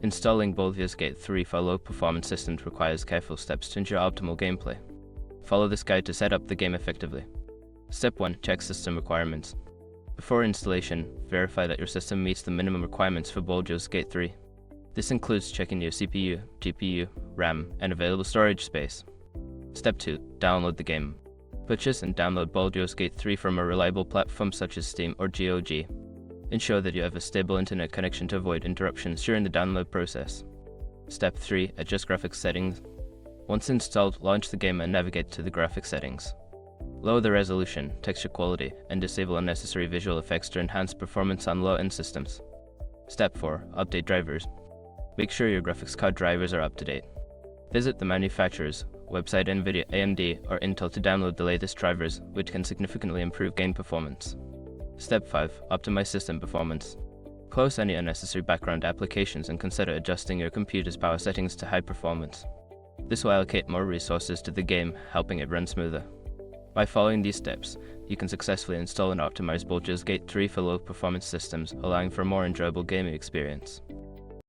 Installing Baldur's Gate 3 for low-performance systems requires careful steps to ensure optimal gameplay. Follow this guide to set up the game effectively. Step 1. Check system requirements. Before installation, verify that your system meets the minimum requirements for Baldur's Gate 3. This includes checking your CPU, GPU, RAM, and available storage space. Step 2. Download the game. Purchase and download Baldur's Gate 3 from a reliable platform such as Steam or GOG. Ensure that you have a stable internet connection to avoid interruptions during the download process. Step 3. Adjust graphics settings. Once installed, launch the game and navigate to the graphics settings. Lower the resolution, texture quality, and disable unnecessary visual effects to enhance performance on low-end systems. Step 4. Update drivers. Make sure your graphics card drivers are up to date. Visit the manufacturer's website, NVIDIA, AMD, or Intel to download the latest drivers, which can significantly improve game performance. Step 5. Optimize system performance. Close any unnecessary background applications and consider adjusting your computer's power settings to high performance. This will allocate more resources to the game, helping it run smoother. By following these steps, you can successfully install and optimize Baldur's Gate 3 for low-performance systems, allowing for a more enjoyable gaming experience.